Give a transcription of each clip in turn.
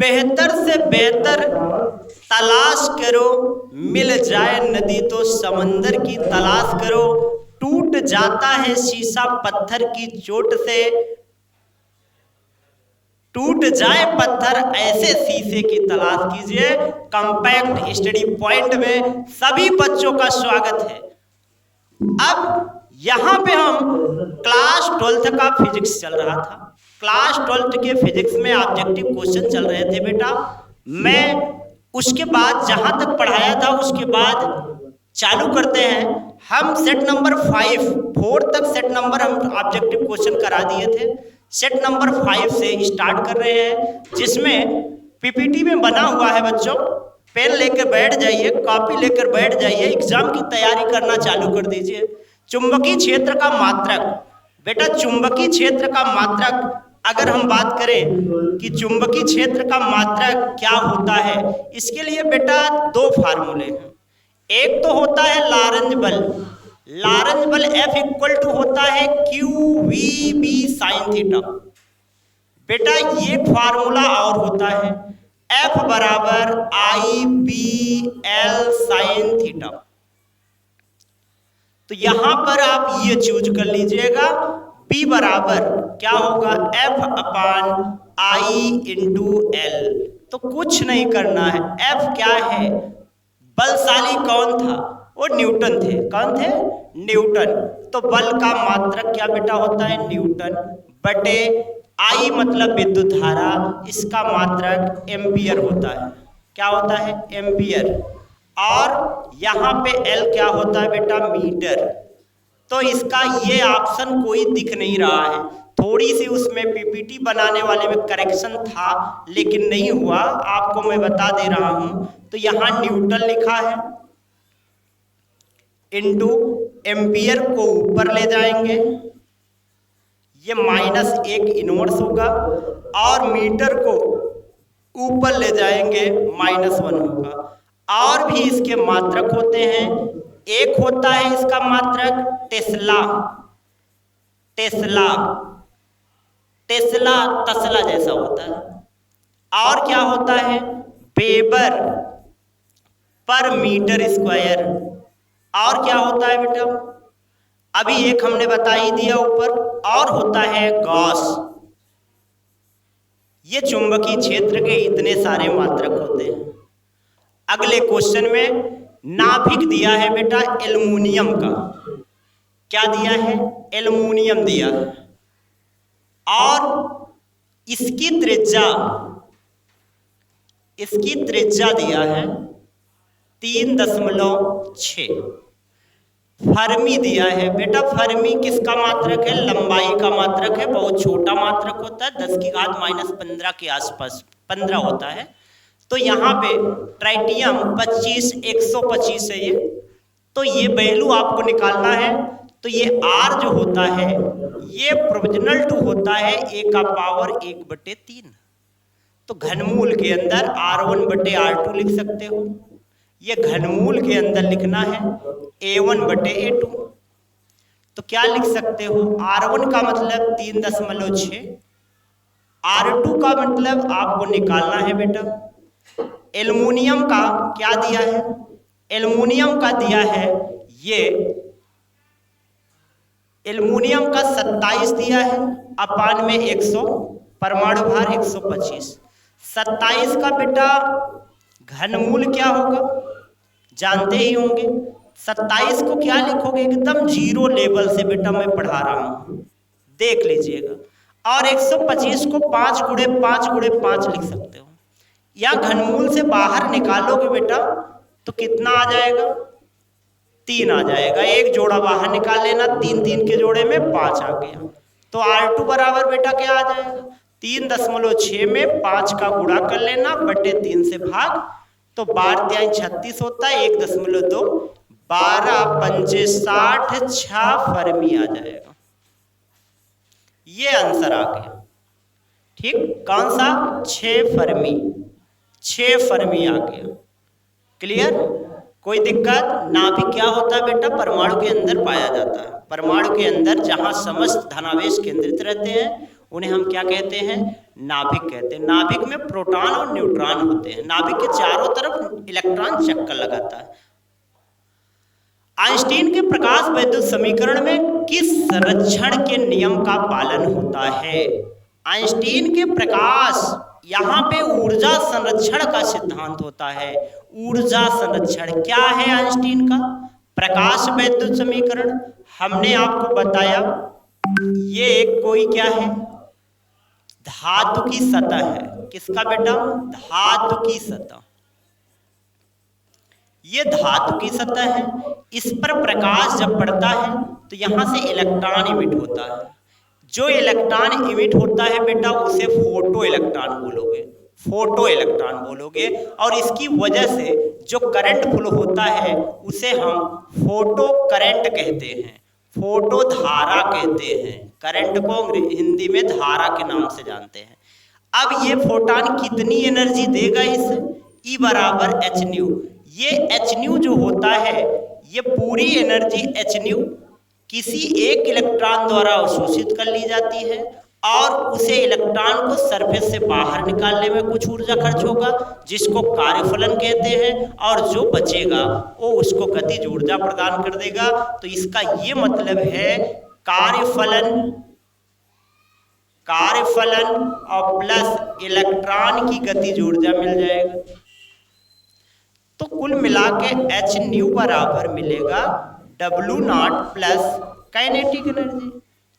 बेहतर से बेहतर तलाश करो, मिल जाए नदी तो समंदर की तलाश करो। टूट जाता है शीशा पत्थर की चोट से, टूट जाए पत्थर ऐसे शीशे की तलाश कीजिए। कॉम्पैक्ट स्टडी पॉइंट में सभी बच्चों का स्वागत है। अब यहाँ पे हम क्लास 12th का फिजिक्स चल रहा था। क्लास 12th के फिजिक्स में ऑब्जेक्टिव क्वेश्चन चल रहे थे बेटा। मैं उसके बाद जहाँ तक पढ़ाया था उसके बाद चालू करते हैं। हम सेट नंबर 4 तक सेट नंबर हम ऑब्जेक्टिव क्वेश्चन करा दिए थे। सेट नंबर 5 से स्टार्ट कर रहे हैं, जिसमें पीपीटी में बना हुआ है बच्चों। पेन लेकर बैठ जाइए, कॉपी लेकर बैठ जाइए, एग्जाम की तैयारी करना चालू कर दीजिए। चुंबकीय क्षेत्र का मात्रक बेटा, चुंबकीय क्षेत्र का मात्रक अगर हम बात करें कि चुंबकीय क्षेत्र का मात्रक क्या होता है, इसके लिए बेटा 2 फार्मूले हैं। एक तो होता है लॉरेंज बल। लॉरेंज बल F इक्वल टू होता है QVB साइन थीटा। बेटा ये फार्मूला और होता है F बराबर IBL साइन थीटा। तो यहां पर आप ये चूज कर लीजिएगा। B बराबर क्या होगा, F upon I into L। तो कुछ नहीं करना है। F क्या है, बलशाली कौन था, वो न्यूटन थे। कौन थे, न्यूटन। तो बल का मात्रक क्या बेटा होता है, न्यूटन बटे I मतलब विद्युत धारा, इसका मात्रक एम्पियर होता है। क्या होता है, एम्पियर। और यहाँ पे L क्या होता है बेटा, मीटर। तो इसका ये ऑप्शन कोई दिख नहीं रहा है। थोड़ी सी उसमें पीपीटी बनाने वाले में करेक्शन था, लेकिन नहीं हुआ, आपको मैं बता दे रहा हूं। तो यहाँ न्यूटन लिखा है, इनटू एम्पियर को ऊपर ले जाएंगे, ये -1 इनवर्स होगा, और मीटर को ऊपर ले जाएंगे -1 होगा। और भी इसके मात्रक होते हैं। एक होता है इसका मात्रक टेस्ला। टेस्ला टेस्ला तस्ला जैसा होता है। और क्या होता है, वेबर पर मीटर स्क्वायर। और क्या होता है बेटा, अभी एक हमने बता ही दिया ऊपर। और होता है गॉस। ये चुंबकीय क्षेत्र के इतने सारे मात्रक होते हैं। अगले क्वेश्चन में नाभिक दिया है बेटा एल्युमिनियम का। क्या दिया है, एल्युमिनियम दिया है। और इसकी त्रिज्या दिया है 3.6। फर्मी दिया है बेटा। फर्मी किसका मात्रक है, लंबाई का मात्रक है। बहुत छोटा मात्रक होता है, 10 की घात -15 के आसपास 15 होता है। तो यहाँ पे ट्राइटियम 25 125 है ये। तो ये वैल्यू आपको निकालना है। तो ये R जो होता है ये प्रोपोर्शनल टू होता है A⁴ तो घनमूल के अंदर R1/R2 लिख सकते हो। ये घनमूल के अंदर लिखना है A1/A2। तो क्या लिख सकते हो, R1 का मतलब 3.6, R2 का मतलब आपको निकालना है बेटा। एल्युमिनियम का क्या दिया है, एल्युमिनियम का दिया है ये, एल्युमिनियम का 27 दिया है, अपान में 100, परमाणु भार 125। 27 का बेटा घनमूल क्या होगा, जानते ही होंगे। 27 को क्या लिखोगे, एकदम जीरो लेवल से बेटा मैं पढ़ा रहा हूं, देख लीजिएगा। और 125 को 5 × 5 × 5 लिख सकते हो। या घनमूल से बाहर निकालोगे बेटा तो कितना आ जाएगा, 3 आ जाएगा। एक जोड़ा बाहर निकाल लेना, 3 3 के जोड़े में 5 आ गया। तो R2 बराबर बेटा क्या आ जाएगा, 3.6 में 5 का गुणा कर लेना, बटे 3 से भाग, तो 12 × 36 होता है, 1.2, 12 पंचे 60, 6 फर्मी आ जाएगा। ये आंसर आ गया। ठीक, कौन सा, 6 फर्मी, 6 फर्मी आ गया। क्लियर, कोई दिक्कत। नाभिक क्या होता है बेटा, परमाणु के अंदर पाया जाता है। परमाणु के अंदर जहां समस्त धनावेश केंद्रित रहते हैं उन्हें हम क्या कहते हैं, नाभिक कहते हैं। नाभिक में प्रोटॉन और न्यूट्रॉन होते हैं। नाभिक के चारों तरफ इलेक्ट्रॉन चक्कर लगाता है। आइंस्टीन के प्रकाश वैद्युत समीकरण में किस संरक्षण के नियम का पालन होता है? आइंस्टीन के प्रकाश, यहाँ पे ऊर्जा संरक्षण का सिद्धांत होता है। ऊर्जा संरक्षण क्या है आइंस्टीन का? प्रकाश वैद्युत समीकरण हमने आपको बताया, ये एक कोई क्या है, धातु की सतह है। किसका बेटा? धातु की सतह। ये धातु की सतह है। इस पर प्रकाश जब पड़ता है तो यहां से इलेक्ट्रॉन इमिट होता है। जो इलेक्ट्रॉन इमिट होता है बेटा उसे फोटो इलेक्ट्रॉन बोलोगे, फोटो इलेक्ट्रॉन बोलोगे। और इसकी वजह से जो करंट फ्लो होता है उसे हम फोटो करंट कहते हैं, फोटो धारा कहते हैं। करंट को हिंदी में धारा के नाम से जानते हैं। अब ये फोटोन कितनी एनर्जी देगा? इस E बराबर एच न्यू। ये एच न्यू जो होता है, ये पूरी एनर्जी एच न्यू किसी एक इलेक्ट्रॉन द्वारा अवशोषित कर ली जाती है और उसे इलेक्ट्रॉन को सरफेस से बाहर निकालने में कुछ ऊर्जा खर्च होगा, जिसको कार्यफलन कहते हैं। और जो बचेगा वो उसको गतिज ऊर्जा प्रदान कर देगा। तो इसका ये मतलब है कार्यफलन और प्लस इलेक्ट्रॉन की गतिज ऊर्जा मिल जाएगा। तो कुल मिला के एच न्यू बराबर मिलेगा W not plus kinetic energy.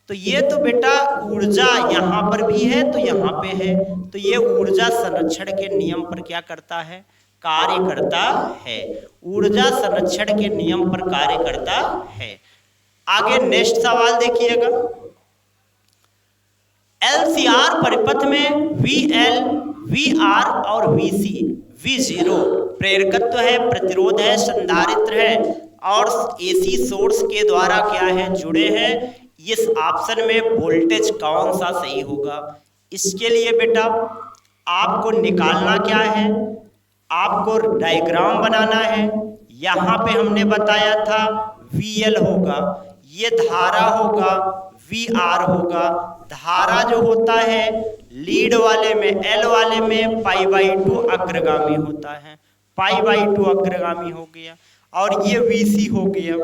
तो ये तो बेटा ऊर्जा यहाँ पर भी है तो यहाँ पे है। तो ये ऊर्जा संरक्षण के नियम पर क्या करता है? कार्य करता है। ऊर्जा संरक्षण के नियम पर कार्य करता है। आगे नेक्स्ट सवाल देखिएगा। एलसीआर परिपथ में VL, VR और VC, V0 प्रेरकत्व है, प्रतिरोध है, संधारित्र है और AC सोर्स के द्वारा क्या है, जुड़े हैं। इस ऑप्शन में वोल्टेज कौन सा सही होगा? इसके लिए बेटा आपको निकालना क्या है, आपको डायग्राम बनाना है। यहाँ पे हमने बताया था VL होगा, ये धारा होगा, VR होगा। धारा जो होता है लीड वाले में, L वाले में π/2 अग्रगामी होता है, π/2 अग्रगामी हो गया। और ये VC हो गया,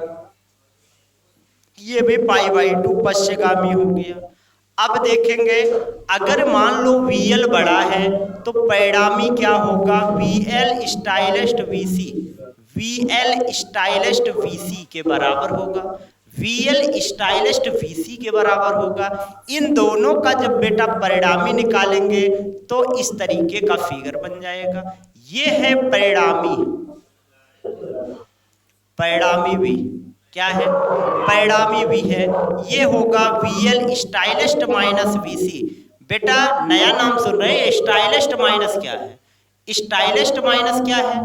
ये भी π/2 पश्चगामी हो गया। अब देखेंगे अगर मान लो VL बड़ा है तो परिणामी क्या होगा? VL stylist VC, VL stylist VC के बराबर होगा, VL स्टाइलिस्ट VC के बराबर होगा। इन दोनों का जब बेटा परिणामी निकालेंगे तो इस तरीके का फिगर बन जाएगा। ये है परिणामी, परिणामी भी क्या है? परिणामी भी है। ये होगा VL स्टाइलिस्ट माइनस VC। बेटा नया नाम सुन रहे हैं, स्टाइलिस्ट माइनस क्या है? स्टाइलिस्ट माइनस क्या है?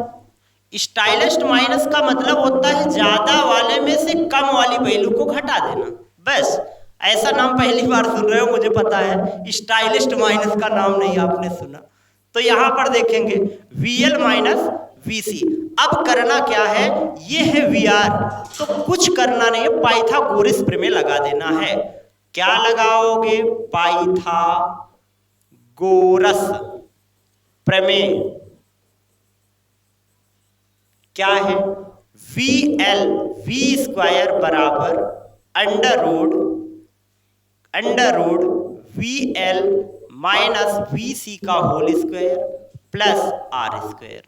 स्टाइलिस्ट माइनस का मतलब होता है ज्यादा वाले में से कम वाली वैल्यू को घटा देना। बस ऐसा नाम पहली बार सुन रहे हो, मुझे पता है। स्टाइलिस्ट माइनस का नाम नहीं आपने सुना। तो यहां पर देखेंगे VL माइनस VC। अब करना क्या है? ये है VR, तो कुछ करना नहीं है, पाइथागोरस प्रमेय लगा देना है। क्या लगाओगे? पाइथागोरस प्रमेय। क्या है? VL V स्क्वायर बराबर under root VL minus VC का whole square plus R square,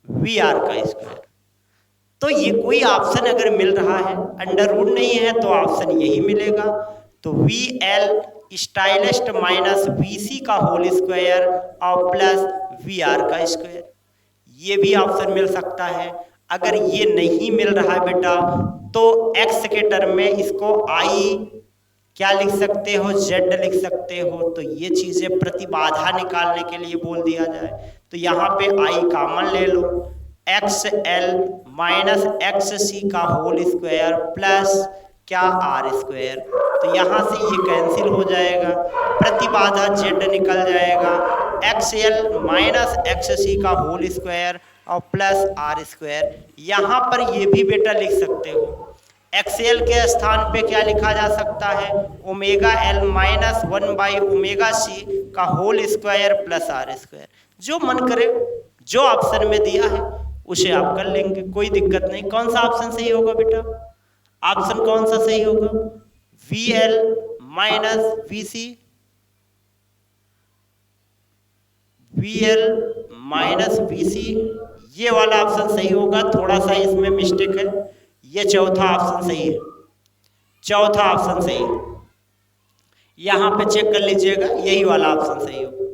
VR का स्क्वायर। तो ये कोई ऑप्शन अगर मिल रहा है, अंडर रूट नहीं है तो ऑप्शन यही मिलेगा। तो VL स्टाइलिस्ट माइनस VC का होल स्क्वायर और प्लस VR का स्क्वायर, ये भी ऑप्शन मिल सकता है। अगर ये नहीं मिल रहा है बेटा तो x के टर्म में इसको I क्या लिख सकते हो? Z लिख सकते हो। तो ये चीजें प्रतिबाधा निकालने के लिए बोल दिया जाए तो यहाँ पे I कॉमन ले लो, XL माइनस XC का होल स्क्वायर प्लस क्या R स्क्वायर। तो यहाँ से ये कैंसिल हो जाएगा, प्रतिबाधा Z निकल जाएगा, XL माइनस XC का होल स्क्वायर और प्लस R स्क्वायर। यहाँ पर ये भी बेटा लिख सकते हो एक्सएल के स्थान पे क्या लिखा जा सकता है, ओमेगा एल माइनस 1/ओमेगा c का whole square plus R square. जो मन करे, जो ऑप्शन में दिया है उसे आप कर लेंगे, कोई दिक्कत नहीं। कौन सा ऑप्शन सही होगा बेटा, ऑप्शन कौन सा सही होगा, VL minus VC, VL minus VC, ये वाला ऑप्शन सही होगा। थोड़ा सा इसमें मिस्टेक है, ये चौथा ऑप्शन सही है, चौथा ऑप्शन सही है, यहां पे चेक कर लीजिएगा, यही वाला ऑप्शन सही होगा।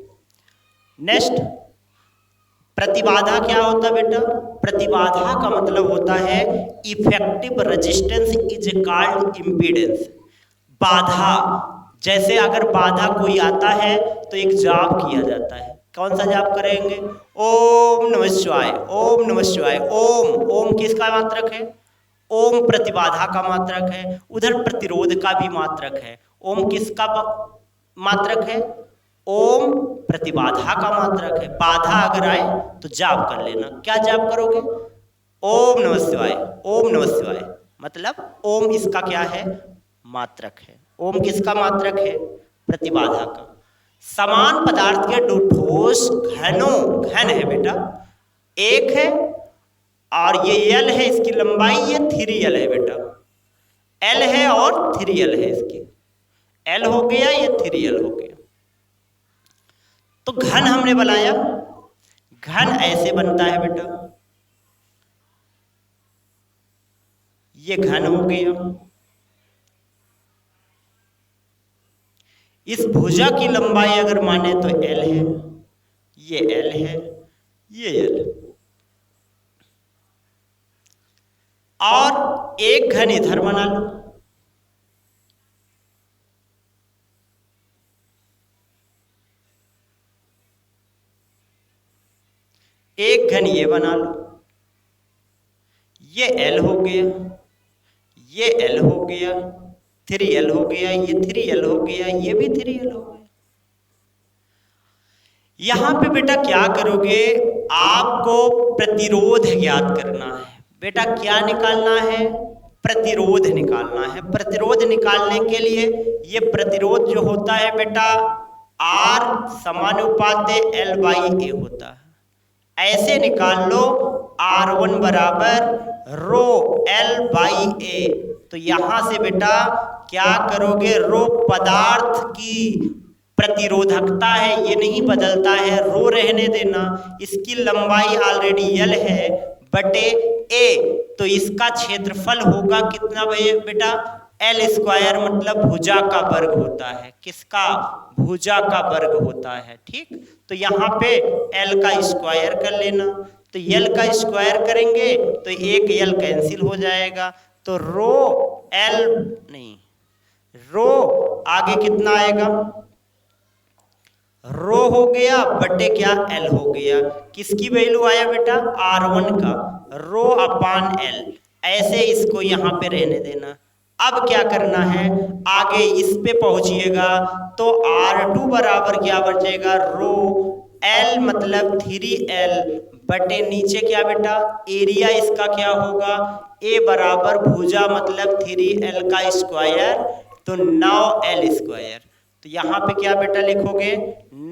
नेक्स्ट, प्रतिबाधा क्या होता है बेटा, प्रतिबाधा का मतलब होता है effective resistance is called impedance. बाधा, जैसे अगर बाधा कोई आता है तो एक जाप किया जाता है, कौन सा जाप करेंगे, ओम नमः शिवाय, ओम नमः शिवाय। ओम, ओम किसका मात्रक है, ओम प्रतिबाधा का मात्रक है, उधर प्रतिरोध का भी मात्रक है। ओम किसका मात्रक है, ओम प्रतिबाधा का मात्रक है। बाधा अगर आए तो जाप कर लेना, क्या जाप करोगे, ओम नमः शिवाय, ओम नमः शिवाय, मतलब ओम इसका क्या है, मात्रक है। ओम किसका मात्रक है, प्रतिबाधा का। समान पदार्थ के दो ठोस घनों, घन है बेटा, एक है और ये L है, इसकी लंबाई ये 3L है बेटा, L है और 3L है, इसकी L हो गया, ये 3L हो गया। तो घन हमने बनाया, घन ऐसे बनता है बेटा, ये घन हो गया। इस भुजा की लंबाई अगर माने तो L है, ये L है, ये L, और एक घन इधर बना लो, एक घन ये बना लो, ये L हो गया, ये L हो गया, 3L हो गया, ये 3L हो गया, ये भी 3L हो गया। यहां पे बेटा क्या करोगे, आपको प्रतिरोध ज्ञात करना है बेटा। क्या निकालना है, प्रतिरोध निकालना है। प्रतिरोध निकालने के लिए ये प्रतिरोध जो होता है बेटा, R समानुपाते L/A होता है। ऐसे निकाल लो, R1 बराबर रो L/A। तो यहां से बेटा क्या करोगे, रो पदार्थ की प्रतिरोधकता है, ये नहीं बदलता है, रो रहने देना। इसकी लंबाई ऑलरेडी L है बटे A, तो इसका क्षेत्रफल होगा कितना बेटा, L स्क्वायर, मतलब भुजा का वर्ग होता है। किसका, भुजा का वर्ग होता है, ठीक। तो यहाँ पे L का स्क्वायर कर लेना, तो L का स्क्वायर करेंगे तो एक L कैंसिल हो जाएगा, तो रो L नहीं, रो आगे कितना आएगा, रो हो गया बटे क्या, L हो गया। किसकी वैल्यू आया बेटा, R1 का, रो अपान L। ऐसे इसको यहाँ पे रहने देना। अब क्या करना है, आगे इस पे पहुंचिएगा तो R2 बराबर क्या बचेगा, रो L मतलब 3L बटे नीचे क्या बेटा, एरिया इसका क्या होगा, A बराबर भुजा मतलब 3L का स्क्वायर, तो 9L स्क्वायर। तो यहाँ पे क्या बेटा लिखोगे,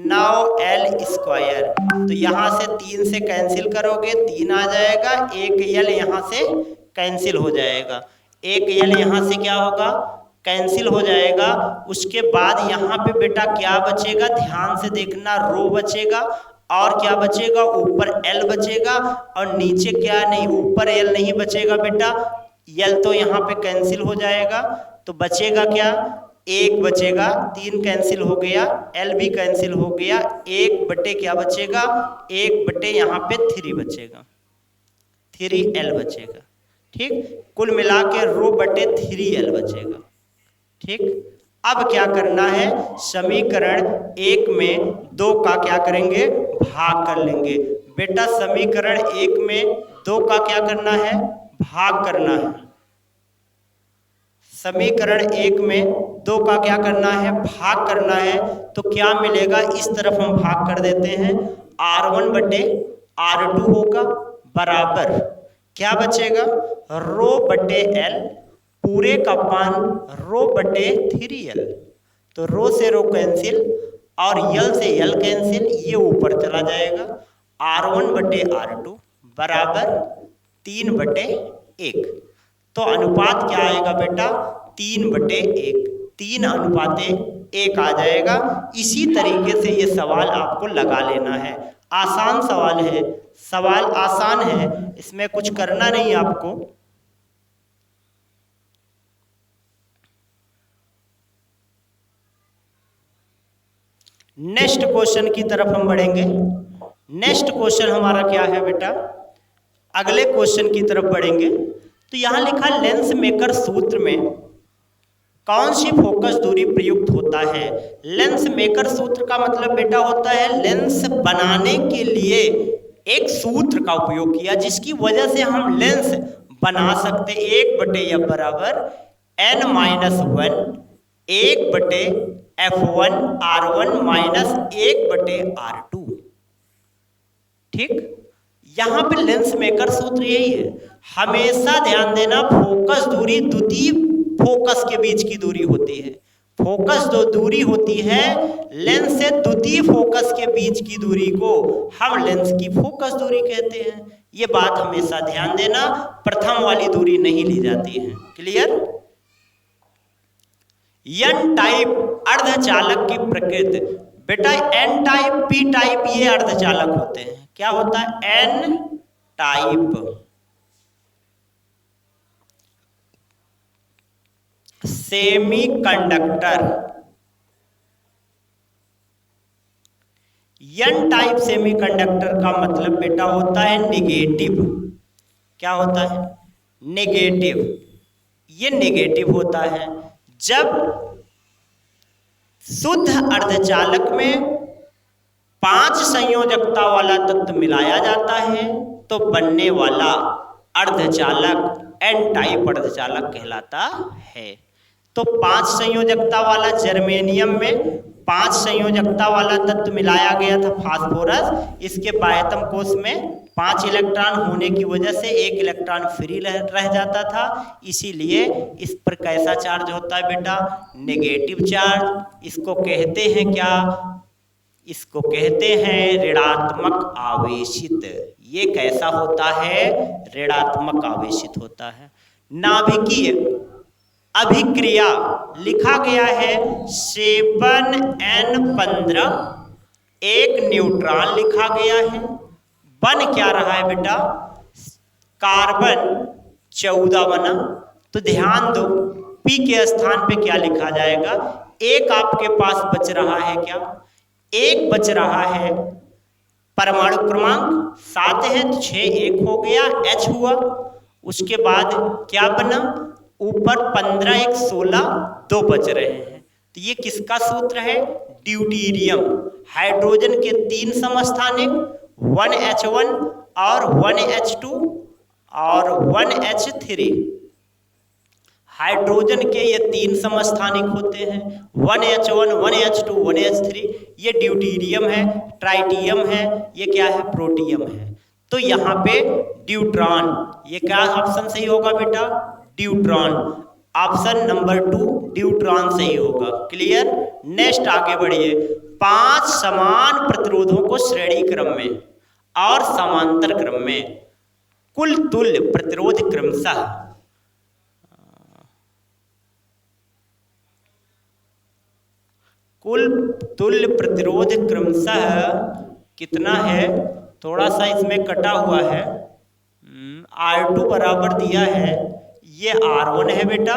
9L स्क्वायर। तो यहाँ से 3 से कैंसिल करोगे, 3 आ जाएगा, एक L यहाँ से कैंसिल हो जाएगा, एक L यहाँ से क्या होगा, कैंसिल हो जाएगा। उसके बाद यहाँ पे बेटा क्या बचेगा, ध्यान से देखना, रो बचेगा और क्या बचेगा, ऊपर L बचेगा और नीचे क्या नहीं, ऊपर L नहीं बचेगा बेटा, L तो यहाँ पे कैंसिल हो जाएगा। तो बचेगा क्या, एक बचेगा, 3 कैंसिल हो गया, L भी कैंसिल हो गया, एक बटे क्या बचेगा, एक बटे यहाँ पे 3 बचेगा, 3L बचेगा, ठीक। कुल मिला के रो बटे 3L बचेगा, ठीक। अब क्या करना है, समीकरण 1 में 2 का क्या करेंगे, भाग कर लेंगे बेटा। समीकरण 1 में 2 का क्या करना है, भाग करना है। समीकरण 1 में 2 का क्या करना है, भाग करना है। तो क्या मिलेगा, इस तरफ हम भाग कर देते हैं, R1 बटे R2 होगा बराबर क्या बचेगा, रो बटे L पूरे का मान रो बटे 3l, तो रो से रो कैंसिल और यल से यल कैंसिल, ये ऊपर चला जाएगा। R1 बटे R2 बराबर 3 बटे 1। तो अनुपात क्या आएगा बेटा? 3 बटे 1, 3 अनुपाते 1 आ जाएगा। इसी तरीके से ये सवाल आपको लगा लेना है। आसान सवाल है, सवाल आसान है, इसमें कुछ करना नहीं आपको। नेक्स्ट क्वेश्चन की तरफ हम बढ़ेंगे। नेक्स्ट क्वेश्चन हमारा क्या है बेटा? अगले क्वेश्चन की तरफ बढ़ेंगे। तो यहां लिखा लेंस मेकर सूत्र में कौन सी फोकस दूरी प्रयुक्त होता है? लेंस मेकर सूत्र का मतलब बेटा होता है लेंस बनाने के लिए एक सूत्र का उपयोग किया, जिसकी वजह से हम लेंस बना सकते। 1/f बराबर n-1 1/f1 R1 minus 1/R2। ठीक, यहां पे लेंस मेकर सूत्र यही है। हमेशा ध्यान देना, फोकस दूरी द्वितीय फोकस के बीच की दूरी होती है। फोकस जो दूरी होती है लेंस से द्वितीय फोकस के बीच की दूरी को हम लेंस की फोकस दूरी कहते हैं। ये बात हमेशा ध्यान देना, प्रथम वाली दूरी नहीं ली जाती है। क्लियर? एन टाइप अर्धचालक की प्रकृति बेटा, एन टाइप, पी टाइप ये अर्धचालक होते हैं। क्या होता है? N type semiconductor, N type semiconductor का मतलब बेटा होता है नेगेटिव। क्या होता है? नेगेटिव। ये नेगेटिव होता है जब शुद्ध अर्धचालक में 5 संयोजकता वाला तत्व मिलाया जाता है तो बनने वाला अर्धचालक एन टाइप अर्धचालक कहलाता है। तो 5 संयोजकता वाला जर्मेनियम में 5 संयोजकता वाला तत्व मिलाया गया था फास्फोरस। इसके बाह्यतम कोश में 5 इलेक्ट्रॉन होने की वजह से 1 इलेक्ट्रॉन फ्री रह जाता था। इसीलिए इस पर कैसा चार्ज होता है बेटा? Negative charge. इसको कहते हैं क्या? इसको कहते हैं ऋणात्मक आवेशित। ये कैसा होता है? ऋणात्मक आवेशित होता है। नाभिकीय अभिक्रिया लिखा गया है 7n15, एक न्यूट्रॉन लिखा गया है। बन क्या रहा है बेटा? कार्बन 14 बना। तो ध्यान दो, P के स्थान पे क्या लिखा जाएगा? एक आपके पास बच रहा है। क्या? एक बच रहा है। परमाणु क्रमांक 7 है तो 6 1 हो गया, H हुआ। उसके बाद क्या बना? ऊपर 15 1 16, 2 बच रहे हैं। तो ये किसका सूत्र है? ड्यूटेरियम। हाइड्रोजन के 3 समस्थानिक, 1H1 और 1H2 और 1H3। हाइड्रोजन के ये 3 समस्थानिक होते हैं, 1H1 1H2 1H3। ये ड्यूटेरियम है, ट्राइटियम है, ये क्या है? प्रोटियम है। तो यहाँ पे ड्यूट्रॉन, ये क्या ऑप्शन सही होगा बेटा? ड्यूट्रॉन। ऑप्शन नंबर 2 ड्यूट्रॉन सही होगा। क्लियर? नेक्स्ट आगे बढ़िए। 5 समान प्रतिरोधों को श्रेणी क्रम में और समांतर क्रम में कुल तुल्य प्रतिरोध क्रमशः कुल तुल्य प्रतिरोध क्रमशः कितना है? थोड़ा सा इसमें कटा हुआ है। R2 बराबर दिया है, ये R1 है बेटा।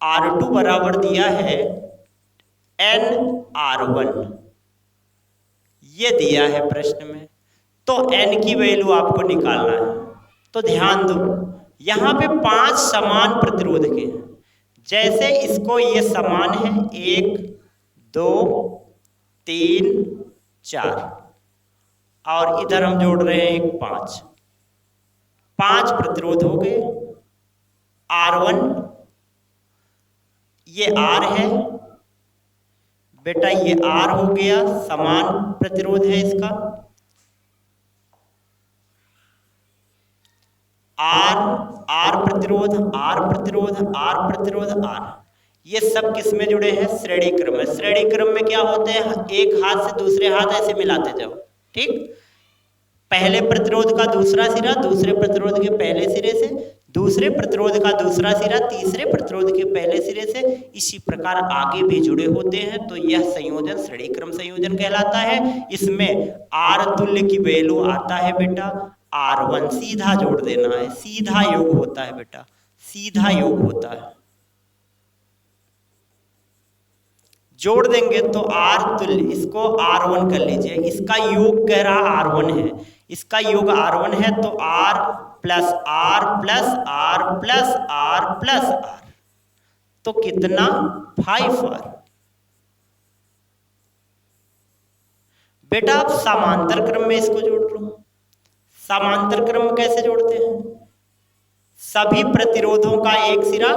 R2 बराबर दिया है nR1, ये दिया है प्रश्न में। तो n की वैल्यू आपको निकालना है। तो ध्यान दो, यहाँ पे 5 समान प्रतिरोध के हैं। जैसे इसको ये समान है 1 2 3 4 और इधर हम जोड़ रहे हैं 5 प्रतिरोध हो गए। R1 ये R है बेटा, ये R हो गया, समान प्रतिरोध है इसका। R आर प्रतिरोध, आर प्रतिरोध, आर प्रतिरोध, आर, ये सब किस में जुड़े हैं? श्रेणी क्रम में। श्रेणी क्रम में क्या होते हैं? एक हाथ से दूसरे हाथ ऐसे मिलाते जाओ, ठीक। पहले प्रतिरोध का दूसरा सिरा दूसरे प्रतिरोध के पहले सिरे से, दूसरे प्रतिरोध का दूसरा सिरा तीसरे प्रतिरोध के पहले सिरे से, इसी प्रकार आगे भी जुड़े होते हैं। तो यह संयोजन श्रेणी क्रम संयोजन कहलाता है। इसमें आर तुल्य की वैल्यू आता है बेटा R1, सीधा जोड़ देना है, सीधा योग होता है बेटा, सीधा योग होता है। जोड़ देंगे तो R तुल्य, इसको R1 कर लीजिए, इसका योग कह रहा R1 है, इसका योग R1 है, तो R plus R plus R plus R plus R, तो कितना? 5R। बेटा आप समांतर क्रम में इसको जोड़ लो। समांतर क्रम में कैसे जोड़ते हैं? सभी प्रतिरोधों का एक सिरा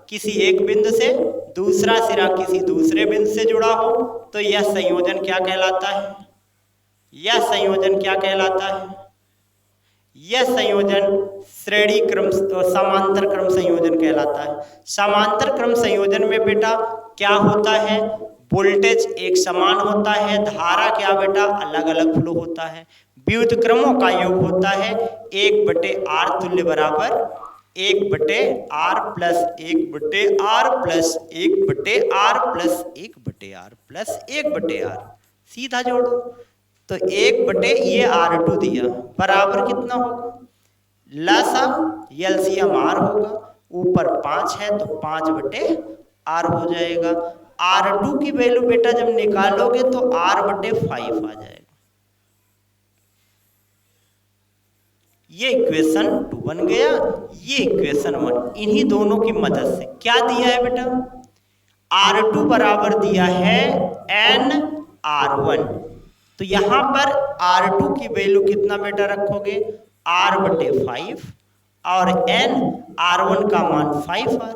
किसी एक बिंदु से, दूसरा सिरा किसी दूसरे बिंदु से जुड़ा हो, तो यह संयोजन क्या कहलाता है? यह संयोजन क्या कहलाता है? यह संयोजन श्रेणी क्रम समांतर क्रम संयोजन कहलाता है। समांतर क्रम संयोजन में बेटा क्या होता है? वोल्टेज एक समान होता है, धारा क्या बेटा? अलग अलग फ्लो होता है। व्युत्क्रमों का योग होता है 1/R तुल्य बराबर 1/R plus 1/R plus 1/R plus 1/R plus 1/R, सीधा जोड़ो तो 1/, ये R2 दिया, बराबर कितना होगा? लसा एलसीएम R होगा, ऊपर 5 है तो 5/R हो जाएगा। R2 की वैल्यू बेटा जब निकालोगे तो R/5 आ जाएगा। ये इक्वेशन 2 बन गया, ये इक्वेशन 1। इन्हीं दोनों की मदद से क्या दिया है बेटा? R2 बराबर दिया है nR1, तो यहां पर R2 की वैल्यू कितना बेटा रखोगे? R/5 और nR1 का मान 5R।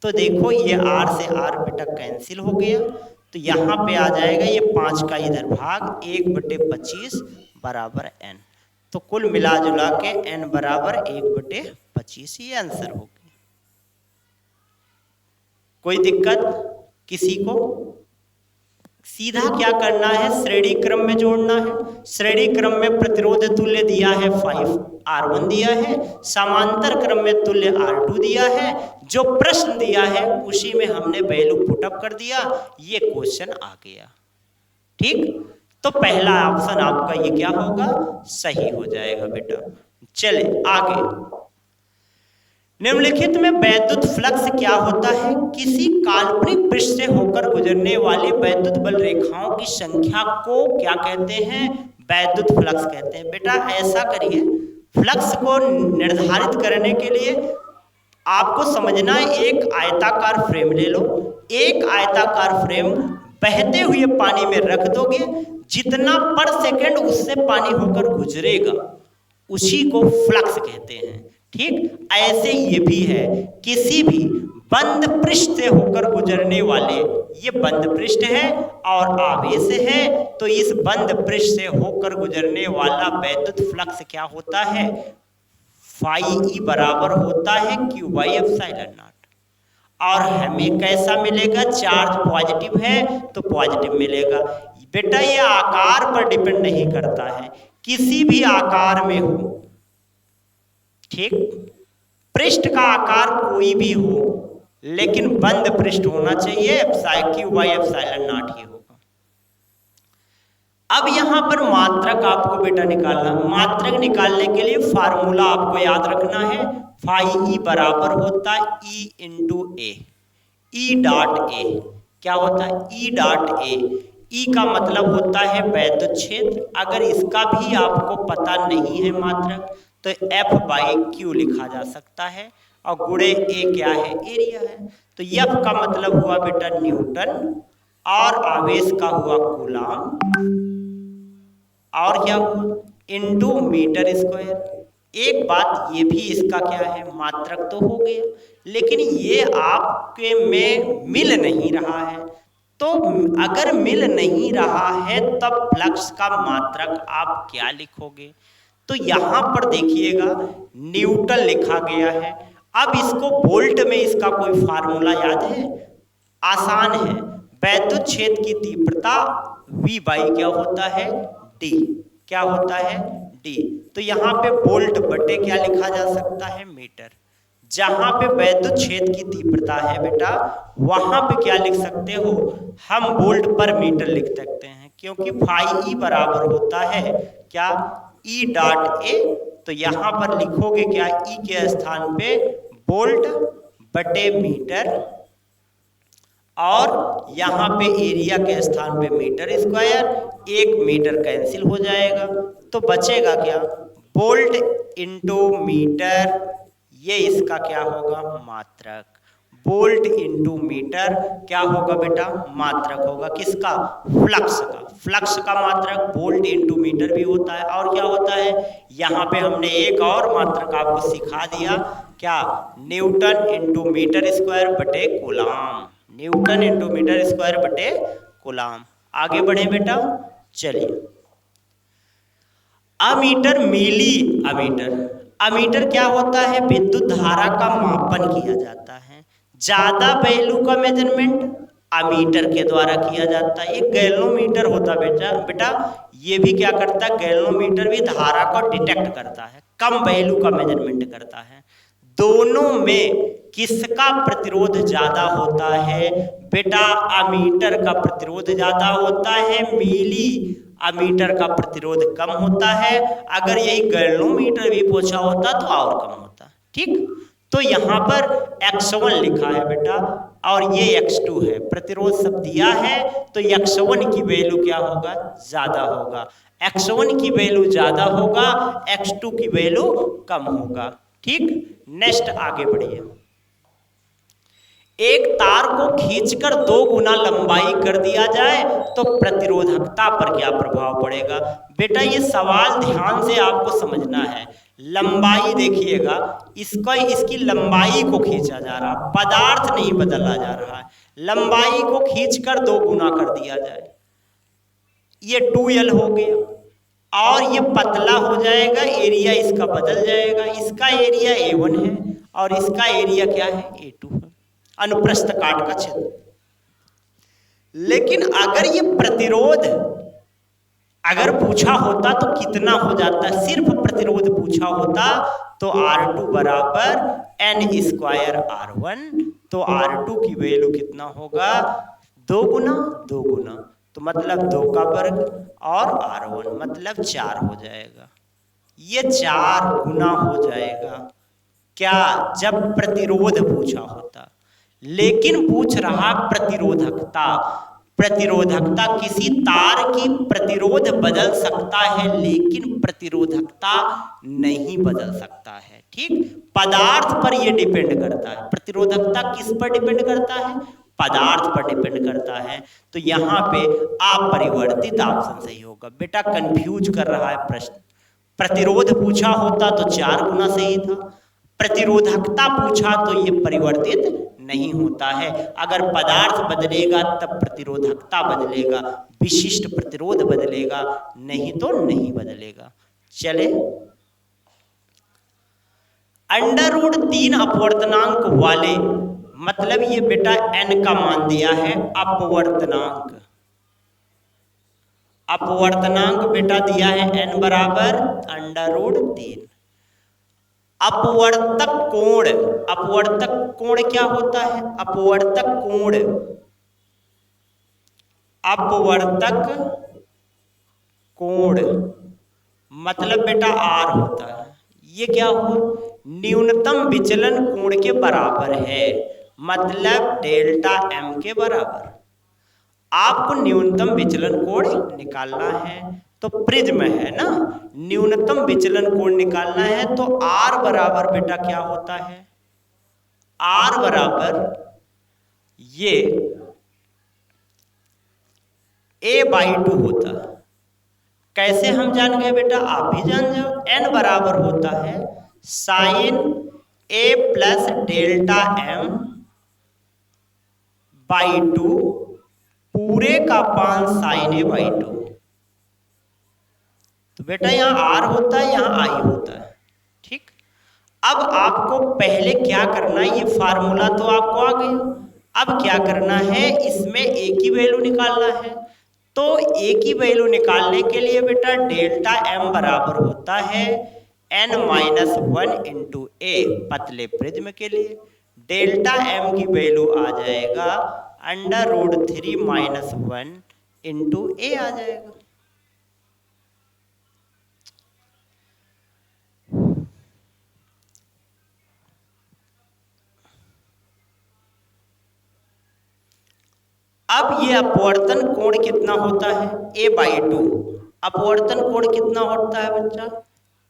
तो देखो ये R से R बेटा कैंसिल हो गया, तो यहाँ पे आ जाएगा ये 5 का इधर भाग 1/25 बराबर n। तो कुल मिला जुला के n बराबर 1/25, ये आंसर होगी। कोई दिक्कत किसी को? सीधा क्या करना है? श्रेणी क्रम में जोड़ना है। श्रेणी क्रम में प्रतिरोध तुल्य दिया है 5R1 दिया है, समांतर क्रम में तुल्य R2 दिया है। जो प्रश्न दिया है उसी में हमने वैल्यू पुटअप कर दिया, ये क्वेश्चन आ गया, ठीक। तो पहला ऑप्शन आपका ये क्या होगा? सही हो जाएगा बेटा। चले आगे। निम्नलिखित में वैद्युत फ्लक्स क्या होता है? किसी काल्पनिक पृष्ठ से होकर गुजरने वाली वैद्युत बल रेखाओं की संख्या को क्या कहते हैं? वैद्युत फ्लक्स कहते हैं। बेटा ऐसा करिए, फ्लक्स को निर्धारित करने के लिए आपको समझना है, एक आयताकार फ्रेम ले लो। एक आयताकार फ्रेम बहते हुए पानी में रख दोगे, जितना पर सेकंड उससे पानी होकर गुजरेगा उसी को फ्लक्स कहते हैं, ठीक। ऐसे ये भी है, किसी भी बंद पृष्ठ से होकर गुजरने वाले, ये बंद पृष्ठ है और आवेश है, तो इस बंद पृष्ठ से होकर गुजरने वाला वैद्युत फ्लक्स क्या होता है? φE बराबर होता है Q/ε0। और हमें कैसा मिलेगा? चार्ज पॉजिटिव है तो पॉजिटिव मिलेगा। बेटा ये आकार पर डिपेंड नहीं करता है, किसी भी आकार में हो, ठीक। पृष्ठ का आकार कोई भी हो, लेकिन बंद पृष्ठ होना चाहिए, Q/ε0 ही होगा। अब यहां पर मात्रक आपको बेटा निकालना, मात्रक निकालने के लिए फार्मूला आपको याद रखना है, φE बराबर होता है E × A। E.A क्या होता है? E.A। E का मतलब होता है वैद्युत क्षेत्र। अगर इसका भी आपको पता नहीं है मात्रक, तो F/Q लिखा जा सकता है, और गुणे A क्या है? एरिया है। तो F का मतलब हुआ बेटा न्यूटन, और आवेश का हुआ कूलाम, और क्या हुआ? Into metre square. एक बात ये भी इसका क्या है? मात्रक तो हो गया, लेकिन ये आपके में मिल नहीं रहा है। तो अगर मिल नहीं रहा है तब फ्लक्स का मात्रक आप क्या लिखोगे? तो यहां पर देखिएगा न्यूटन लिखा गया है। अब इसको वोल्ट में इसका कोई फार्मूला याद है? आसान है, वैद्युत क्षेत्र की तीव्रता V बाई क्या होता है? D। क्या होता है? D। तो यहाँ पे वोल्ट बटे क्या लिखा जा सकता है? मीटर। जहां पे वैद्युत क्षेत्र की तीव्रता है बेटा, वहां पे क्या लिख सकते हो? हम वोल्ट पर मीटर लिख सकते हैं, क्योंकि फाई E बराबर होता है क्या? E dot A। तो यहां पर लिखोगे क्या? E के स्थान पे वोल्ट बटे मीटर, और यहां पे एरिया के स्थान पे मीटर स्क्वायर, 1 मीटर कैंसिल हो जाएगा, तो बचेगा क्या? वोल्ट इंटू मीटर, ये इसका क्या होगा? मात्रक। वोल्ट इंटू मीटर क्या होगा बेटा? मात्रक होगा। किसका? फ्लक्स का। फ्लक्स का मात्रक वोल्ट इंटू मीटर भी होता है। और क्या होता है? यहाँ पे हमने एक और मात्रक आपको सिखा दिया, क्या? न्यूटन इंटू मीटर स्क्वायर बटे coulomb. Newton into metre square बटे कूलाम। आगे बढ़े बेटा, चलिए। अमीटर, मिली अमीटर। अमीटर क्या होता है? विद्युत धारा का मापन किया जाता है। ज्यादा वैल्यू का मेजरमेंट अमीटर के द्वारा किया जाता है। एक गैल्वोमीटर होता है बेटा, ये भी क्या करता है? गैल्वोमीटर भी धारा को डिटेक्ट करता है, कम वैल्यू का मेजरमेंट करता है। दोनों में किसका प्रतिरोध ज्यादा होता है? बेटा अमीटर का प्रतिरोध ज्यादा होता है, मिली अमीटर का प्रतिरोध कम होता है। अगर यही गैल्वोमीटर भी पूछा होता तो और कम होता। ठीक, तो यहाँ पर X1 लिखा है बेटा, और ये X2 है। प्रतिरोध सब दिया है, तो X1 की वैल्यू क्या होगा? ज्यादा होगा। X1 की वैल्यू ज्यादा होगा, X2 की वैल्यू कम होगा। ठीक, नेक्स्ट आगे बढ़िए। एक तार को खींचकर 2 गुना लंबाई कर दिया जाए तो प्रतिरोधकता पर क्या प्रभाव पड़ेगा? बेटा ये सवाल ध्यान से आपको समझना है। लंबाई देखिएगा, इसकी लंबाई को खींचा जा रहा, पदार्थ नहीं बदला जा रहा है। लंबाई को खींचकर 2 गुना कर दिया जाए, ये 2L हो गया, और ये पतला हो जाएगा, एरिया इसका बदल जाएगा। इसका एरिया A1 है और इसका एरिया क्या है? A2 है, अनुप्रस्थ काट का क्षेत्र। लेकिन अगर ये प्रतिरोध अगर पूछा होता तो कितना हो जाता? सिर्फ प्रतिरोध पूछा होता तो R2 बराबर N स्क्वायर R1, तो R2 की वैल्यू कितना होगा? 2 गुना 2 गुना, तो मतलब 2 का वर्ग, और R1 मतलब 4 हो जाएगा। ये 4 गुना हो जाएगा क्या? जब प्रतिरोध पूछा होता। लेकिन पूछ रहा प्रतिरोधकता। प्रतिरोधकता, किसी तार की प्रतिरोध बदल सकता है लेकिन प्रतिरोधकता नहीं बदल सकता है। ठीक, पदार्थ पर यह डिपेंड करता है। प्रतिरोधकता किस पर डिपेंड करता है? पदार्थ पर डिपेंड करता है। तो यहाँ पे अपरिवर्तित ऑप्शन सही होगा। बेटा कंफ्यूज कर रहा है प्रश्न। प्रतिरोध पूछा होता तो 4 गुना सही था, प्रतिरोधकता पूछा तो ये परिवर्तित नहीं होता है। अगर पदार्थ बदलेगा तब प्रतिरोधकता बदलेगा, विशिष्ट प्रतिरोध बदलेगा, नहीं तो नहीं बदलेगा। चले, √3 अपवर्तनांक वाले, मतलब ये बेटा n का मान दिया है, अपवर्तनांक। अपवर्तनांक बेटा दिया है n बराबर √3। अपवर्तक कोण, अपवर्तक कोण क्या होता है? अपवर्तक कोण, अपवर्तक कोण मतलब बेटा R होता है। ये क्या हुआ? न्यूनतम विचलन कोण के बराबर है, मतलब डेल्टा M के बराबर। आपको न्यूनतम विचलन कोण निकालना है, तो प्रिज्म है ना, न्यूनतम विचलन कोण निकालना है, तो R बराबर बेटा क्या होता है? R बराबर ये A/2 होता है। कैसे हम जान गए बेटा? आप भी जान जाओ। n बराबर होता है sign A plus delta M/2 पूरे का 5 साइन A/2। तो बेटा यहाँ आर होता है, यहाँ आई होता है। ठीक, अब आपको पहले क्या करना है, ये फार्मूला तो आपको आ गया। अब क्या करना है, इसमें ए की वैल्यू निकालना है। तो ए की वैल्यू निकालने के लिए बेटा डेल्टा एम बराबर होता है n-1 इंटू ए, पतले प्रिज्म के लिए डेल्टा एम की वैल्यू आ जाएगा √3 - 1 इंटू ए आ जाएगा। अब ये अपवर्तन कोण कितना होता है, a/2। अपवर्तन कोण कितना होता है बच्चा,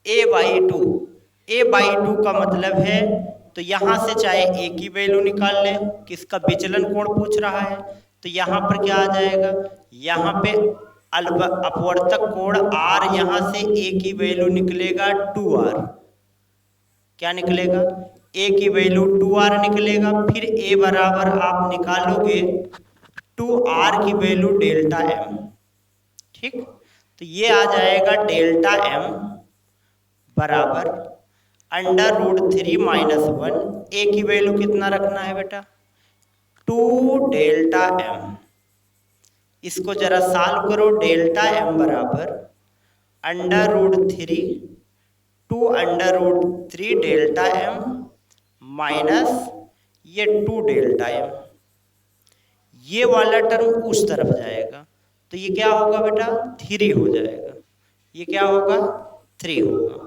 a/2। a/2 का मतलब है, तो यहां से चाहे a की वैल्यू निकाल ले, किसका विचलन कोण पूछ रहा है, तो यहां पर क्या आ जाएगा, यहां पे अपवर्तक कोण r, यहां से a की वैल्यू निकलेगा 2r। क्या निकलेगा, a की वैल्यू 2r निकलेगा। फिर a बराबर आप निकालोगे 2r की वैल्यू डेल्टा m। ठीक, तो ये आ जाएगा डेल्टा m बराबर √3 - 1। a की वैल्यू कितना रखना है बेटा, 2 डेल्टा m। इसको जरा सॉल्व करो, डेल्टा m बराबर √3 2 √3 डेल्टा m माइनस ये 2 डेल्टा m, ये वाला टर्म उस तरफ जाएगा, तो ये क्या होगा बेटा, 3 हो जाएगा। ये क्या होगा, 3 होगा,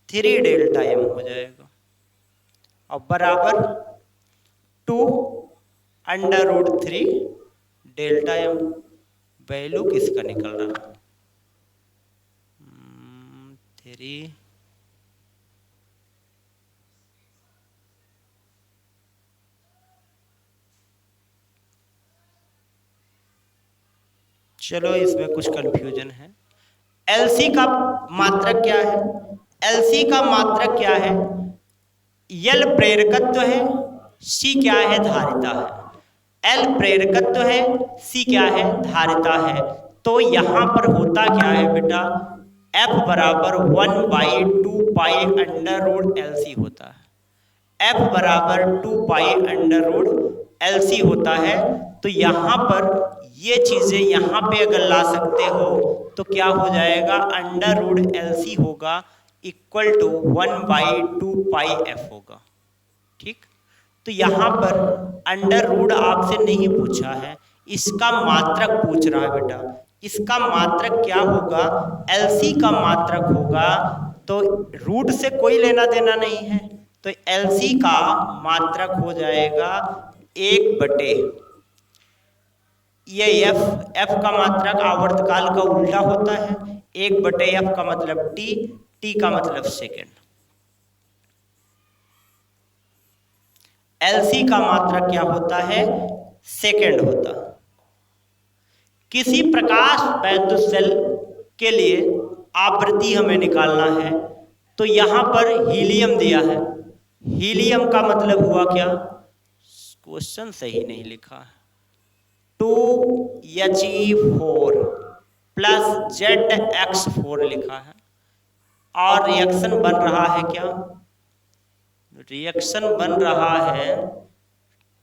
3 डेल्टा m हो जाएगा। और बराबर 2 √3 डेल्टा m। वैल्यू किसका निकल रहा, 3। चलो इसमें कुछ कंफ्यूजन है। LC का मात्रक क्या है, LC का मात्रक क्या है, L प्रेरकत्व है, C क्या है, धारिता है। L प्रेरकत्व है, C क्या है, धारिता है। तो यहां पर होता क्या है बेटा, F बराबर 1/2 पाई √LC होता है। F बराबर 2 पाई √LC होता है। तो यहां पर ये चीजें यहां पे अगर ला सकते हो तो क्या हो जाएगा, √LC होगा इक्वल टू 1/2 पाई f होगा। ठीक, तो यहां पर √ आपसे नहीं पूछा है, इसका मात्रक पूछ रहा है बेटा। इसका मात्रक क्या होगा, LC का मात्रक होगा। तो रूट से कोई लेना देना नहीं है, तो LC का मात्रक हो जाएगा 1/, ये f का मात्रक आवर्तकाल का उल्टा होता है। 1/f का मतलब t का मतलब सेकेंड। LC का मात्रक क्या होता है, सेकेंड होता। किसी प्रकाश वैद्युत सेल के लिए आवृत्ति हमें निकालना है, तो यहां पर हीलियम दिया है। हीलियम का मतलब हुआ क्या, क्वेश्चन सही नहीं लिखा है, 2He4 प्लस ZX4 लिखा है। और रिएक्शन बन रहा है क्या, रिएक्शन बन रहा है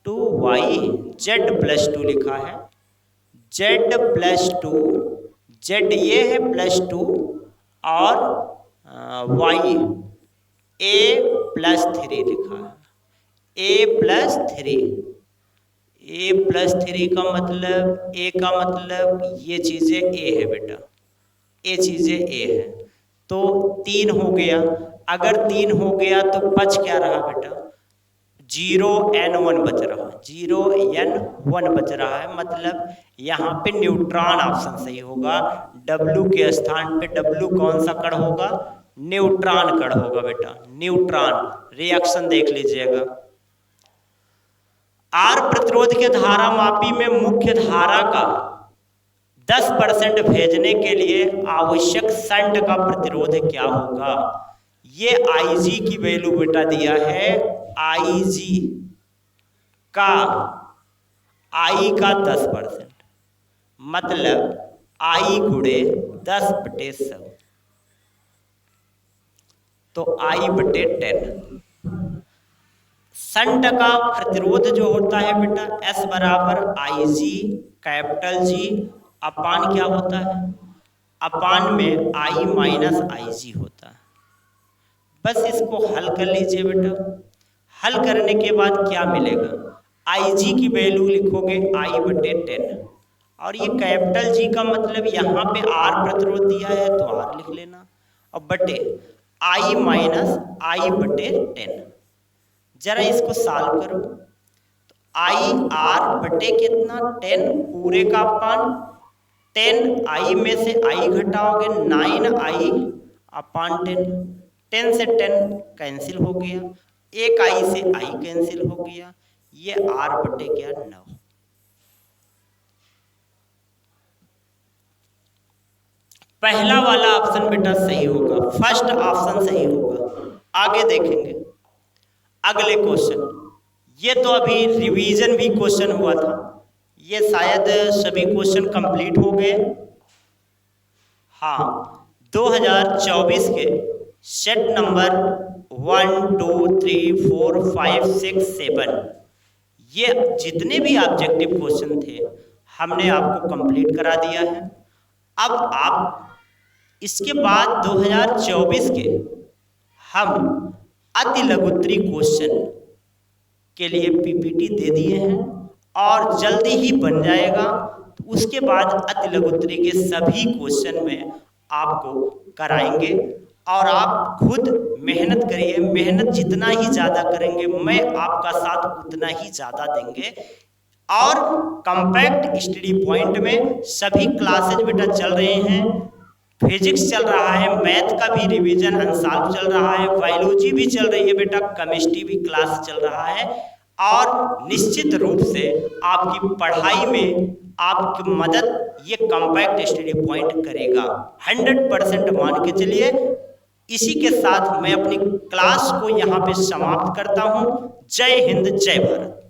2Y, Z+2 लिखा है। Z+2, Z ये है +2 और Y A+3 लिखा है। A+3, A+3 का मतलब, A का मतलब ये चीजें A है बेटा, ये चीजें A है। तो 3 हो गया। अगर 3 हो गया तो बच क्या रहा बेटा, 0N1 बच रहा, 0N1 बच रहा है। मतलब यहाँ पे न्यूट्रॉन ऑप्शन सही होगा। W के स्थान पे W कौन सा कण होगा, न्यूट्रॉन कण होगा बेटा, न्यूट्रॉन। रिएक्शन देख लीजिएगा। R प्रतिरोध के धारा मापी में मुख्य धारा का 10% भेजने के लिए आवश्यक शंट का प्रतिरोध क्या होगा। ये Ig की वैल्यू बेटा दिया है, Ig का I का 10%, मतलब I × 10/100। तो I/10। शंट का प्रतिरोध जो होता है बेटा S बराबर Ig कैपिटल G अपान क्या होता है, अपान में I माइनस Ig होता है। बस इसको हल कर लीजिए बेटा। हल करने के बाद क्या मिलेगा, Ig की वैल्यू लिखोगे I/10 और ये कैपिटल G का मतलब यहाँ पे R प्रतिरोध दिया है तो R लिख लेना और बटे I माइनस I/10। जरा इसको सॉल्व करो तो IR बटे कितना 10 पूरे का अपान 10I में से I घटाओगे 9I अपान 10, 10 से 10 कैंसिल हो गया, एक I से I कैंसिल हो गया, ये R बटे क्या 9। पहला वाला ऑप्शन बेटा सही होगा, फर्स्ट ऑप्शन सही होगा। आगे देखेंगे अगले क्वेश्चन। ये तो अभी रिवीजन भी क्वेश्चन हुआ था, ये शायद सभी क्वेश्चन कंप्लीट हो गए। हाँ 2024 के सेट नंबर 1 2 3 4 5 6 7 ये जितने भी ऑब्जेक्टिव क्वेश्चन थे हमने आपको कंप्लीट करा दिया है। अब आप इसके बाद 2024 के हम अति लघुत्तरी क्वेश्चन के लिए पीपीटी दे दिए हैं और जल्दी ही बन जाएगा। तो उसके बाद अति लघुत्तरी के सभी क्वेश्चन में आपको कराएंगे और आप खुद मेहनत करिए। मेहनत जितना ही ज़्यादा करेंगे मैं आपका साथ उतना ही ज़्यादा देंगे। और कॉम्पैक्ट स्टडी पॉइंट में सभी क्लासेज बेटा चल रहे हैं, फिजिक्स चल रहा है, मैथ का भी रिवीजन अनसॉल्व चल रहा है, बायोलॉजी भी चल रही है बेटा, केमिस्ट्री भी क्लास चल रहा है और निश्चित रूप से आपकी पढ़ाई में आपकी मदद ये कॉम्पैक्ट स्टडी पॉइंट करेगा। 100% मान के चलिए। इसी के साथ मैं अपनी क्लास को यहाँ पे समाप्त करता हूँ। जय हिंद, जय भारत।